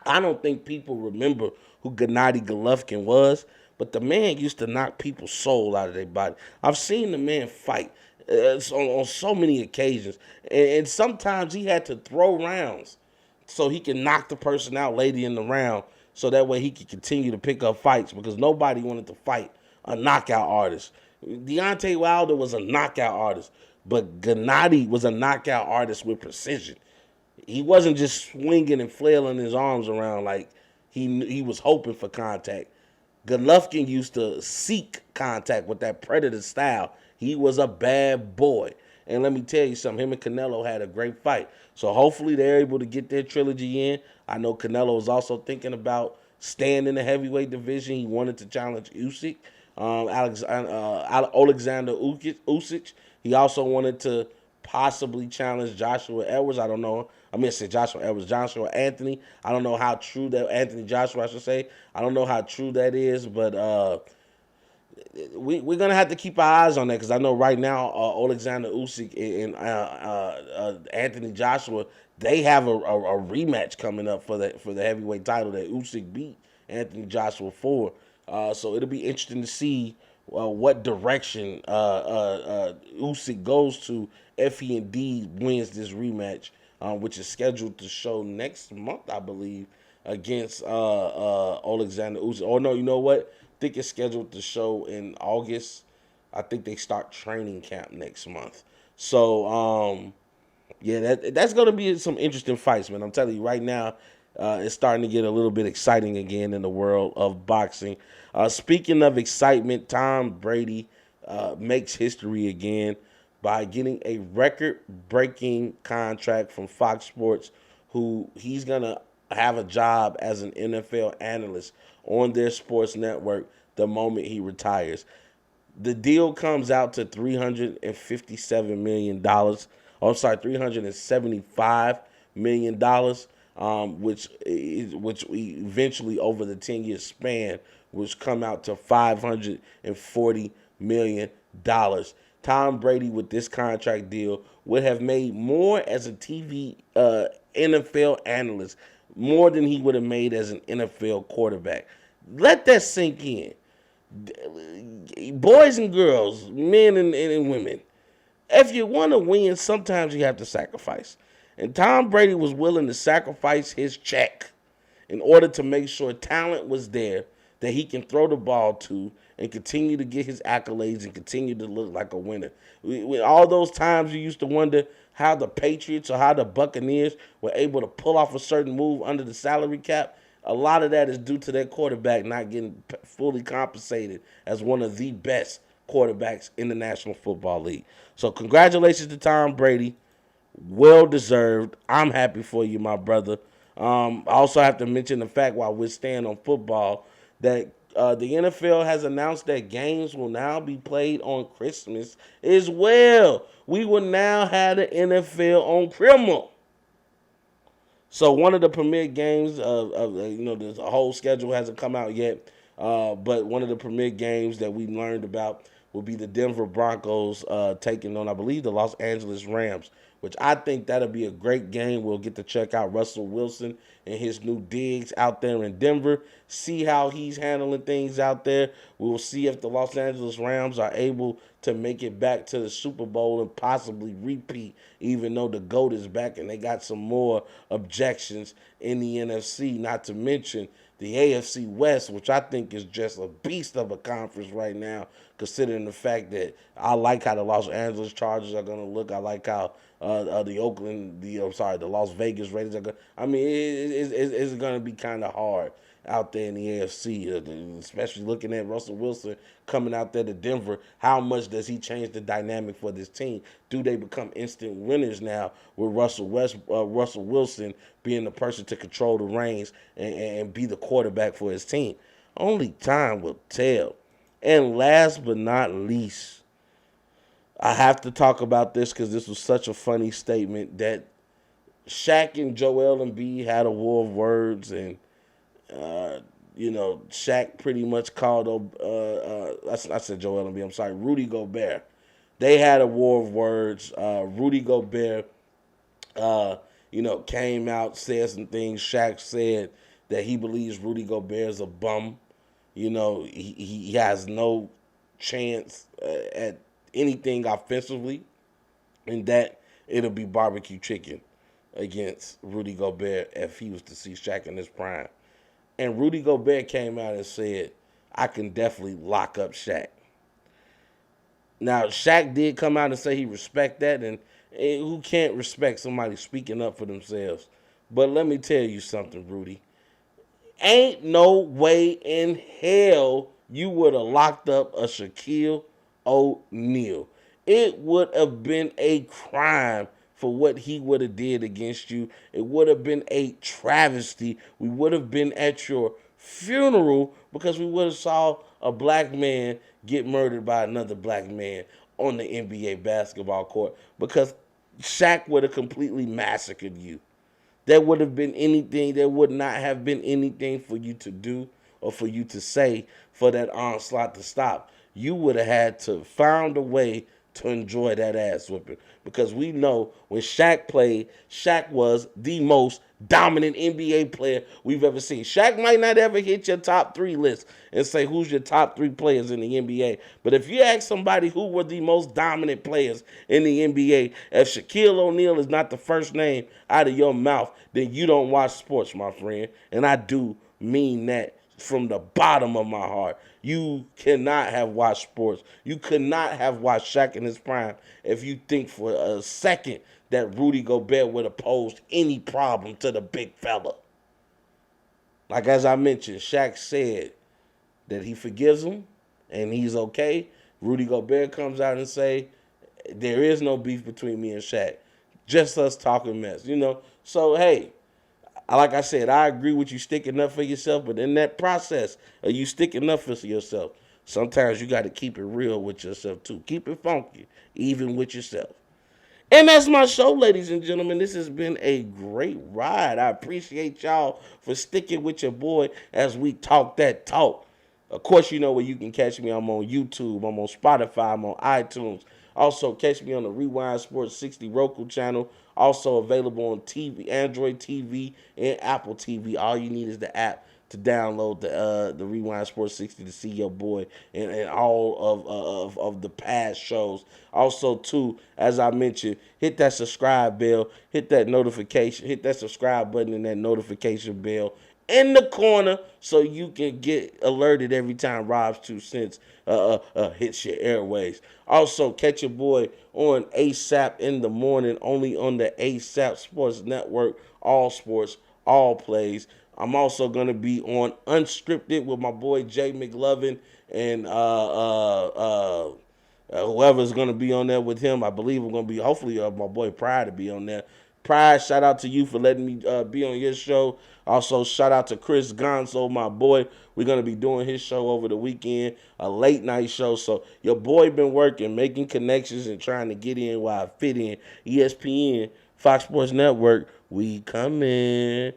I don't think people remember who Gennady Golovkin was, but the man used to knock people's soul out of their body. I've seen the man fight on so many occasions, and sometimes he had to throw rounds so he can knock the person out later in the round, so that way he could continue to pick up fights, because nobody wanted to fight a knockout artist. Deontay Wilder was a knockout artist, but Gennady was a knockout artist with precision. He wasn't just swinging and flailing his arms around like he was hoping for contact. Golovkin used to seek contact with that predator style. He was a bad boy. And let me tell you something, him and Canelo had a great fight. So hopefully they're able to get their trilogy in. I know Canelo was also thinking about staying in the heavyweight division. He wanted to challenge Usyk, Alexander Usyk. He also wanted to possibly challenge Joshua Edwards. I don't know. I mean, I said Joshua Edwards, Joshua Anthony. I don't know how true that, Anthony Joshua, I should say. I don't know how true that is, but we're gonna have to keep our eyes on that because I know right now Alexander Usyk and Anthony Joshua, they have a rematch coming up for the heavyweight title that Usyk beat Anthony Joshua for. So it'll be interesting to see what direction Usyk goes to if he indeed wins this rematch, which is scheduled to show next month, I believe, against Alexander Usyk. Oh no, you know what? I think it's scheduled to show in August. I think they start training camp next month. So yeah, that's gonna be some interesting fights, man. I'm telling you right now, it's starting to get a little bit exciting again in the world of boxing. Speaking of excitement, Tom Brady makes history again by getting a record-breaking contract from Fox Sports, who he's gonna have a job as an NFL analyst on their sports network the moment he retires. The deal comes out to $357 million. Oh, I'm sorry, $375 million, which eventually over the 10-year span, which come out to $540 million. Tom Brady with this contract deal would have made more as a TV NFL analyst, more than he would have made as an NFL quarterback. Let that sink in. Boys and girls, men and women, if you want to win, sometimes you have to sacrifice. And Tom Brady was willing to sacrifice his check in order to make sure talent was there that he can throw the ball to and continue to get his accolades and continue to look like a winner. All those times you used to wonder how the Patriots or how the Buccaneers were able to pull off a certain move under the salary cap, a lot of that is due to their quarterback not getting fully compensated as one of the best quarterbacks in the National Football League. So congratulations to Tom Brady. Well deserved. I'm happy for you, my brother. I also have to mention the fact, while we're staying on football, that the NFL has announced that games will now be played on Christmas as well. We will now have the NFL on Christmas. So one of the premier games the whole schedule hasn't come out yet, but one of the premier games that we learned about will be the Denver Broncos taking on, I believe, the Los Angeles Rams, which I think that'll be a great game. We'll get to check out Russell Wilson and his new digs out there in Denver, see how he's handling things out there. We'll see if the Los Angeles Rams are able to make it back to the Super Bowl and possibly repeat, even though the GOAT is back and they got some more objections in the NFC, not to mention the AFC West, which I think is just a beast of a conference right now, considering the fact that I like how the Los Angeles Chargers are going to look. I like how the Las Vegas Raiders are going. I mean, it's going to be kind of hard out there in the AFC, especially looking at Russell Wilson coming out there to Denver. How much does he change the dynamic for this team? Do they become instant winners now with Russell Wilson being the person to control the reins and be the quarterback for his team? Only time will tell. And last but not least, I have to talk about this because this was such a funny statement that Shaq and Joel Embiid had a war of words, and Shaq pretty much called I said Joel Embiid, I'm sorry, Rudy Gobert. They had a war of words. Rudy Gobert, came out, said some things. Shaq said that he believes Rudy Gobert is a bum. He has no chance at anything offensively, and that it'll be barbecue chicken against Rudy Gobert if he was to see Shaq in his prime. And Rudy Gobert came out and said, I can definitely lock up Shaq. Now, Shaq did come out and say he respect that, and who can't respect somebody speaking up for themselves? But let me tell you something, Rudy. Ain't no way in hell you would have locked up a Shaquille O'Neal. It would have been a crime for what he would have did against you. It would have been a travesty. We would have been at your funeral because we would have saw a black man get murdered by another black man on the NBA basketball court because Shaq would have completely massacred you. There would have been anything, there would not have been anything for you to do or for you to say for that onslaught to stop. you would have had to found a way to enjoy that ass whipping. Because we know when Shaq played, Shaq was the most dominant NBA player we've ever seen. Shaq might not ever hit your top 3 list and say who's your top 3 players in the NBA. But if you ask somebody who were the most dominant players in the NBA, if Shaquille O'Neal is not the first name out of your mouth, then you don't watch sports, my friend. And I do mean that from the bottom of my heart. You cannot have watched sports. You could not have watched Shaq in his prime if you think for a second that Rudy Gobert would have posed any problem to the big fella. Like as I mentioned, Shaq said that he forgives him and he's okay. Rudy Gobert comes out and say, there is no beef between me and Shaq. Just us talking mess, you know. So, hey, like I said, I agree with you sticking up for yourself, but in that process of you sticking up for yourself, sometimes you got to keep it real with yourself too. Keep it funky, even with yourself. And that's my show, ladies and gentlemen. This has been a great ride. I appreciate y'all for sticking with your boy as we talk that talk. Of course, you know where you can catch me. I'm on YouTube. I'm on Spotify. I'm on iTunes. Also, catch me on the Rewind Sports 60 Roku channel. Also available on TV, Android TV, and Apple TV. All you need is the app to download the Rewind Sports 60 to see your boy and all of the past shows. Also, too, as I mentioned, hit that subscribe bell, hit that notification, hit that subscribe button and that notification bell in the corner so you can get alerted every time Rob's 2 cents hits your airways. Also, catch your boy on ASAP in the morning, only on the ASAP Sports Network, all sports, all plays. I'm also going to be on Unscripted with my boy Jay McLovin and whoever's going to be on there with him. I believe I'm going to be, hopefully, my boy Pride to be on there. Pride, shout out to you for letting me be on your show. Also, shout out to Chris Gonzo, my boy. We're going to be doing his show over the weekend, a late night show. So your boy been working, making connections and trying to get in while I fit in. ESPN, Fox Sports Network, we coming.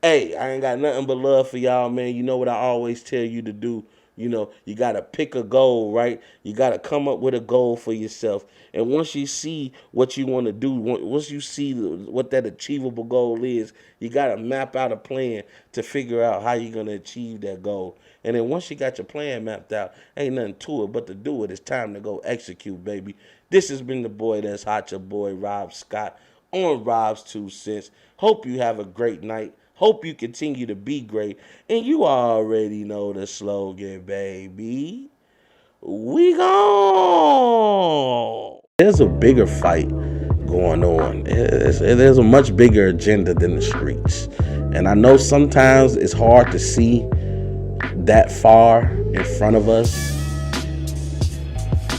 Hey, I ain't got nothing but love for y'all, man. You know what I always tell you to do. You know, you got to pick a goal, right? You got to come up with a goal for yourself. And once you see what you want to do, once you see what that achievable goal is, you got to map out a plan to figure out how you're going to achieve that goal. And then once you got your plan mapped out, ain't nothing to it but to do it. It's time to go execute, baby. This has been the boy that's hot, your boy Rob Scott on Rob's 2 cents. Hope you have a great night. Hope you continue to be great. And you already know the slogan, baby. We gone. There's a bigger fight going on. There's a much bigger agenda than the streets. And I know sometimes it's hard to see that far in front of us.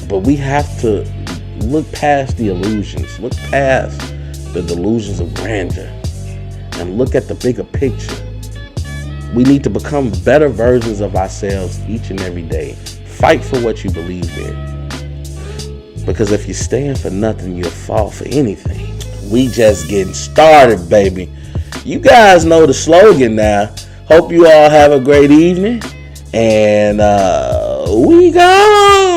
But we have to look past the illusions. Look past the delusions of grandeur. And look at the bigger picture. We need to become better versions of ourselves each and every day. Fight for what you believe in. Because if you're staying for nothing, you'll fall for anything. We just getting started, baby. You guys know the slogan now. Hope you all have a great evening. And we gone.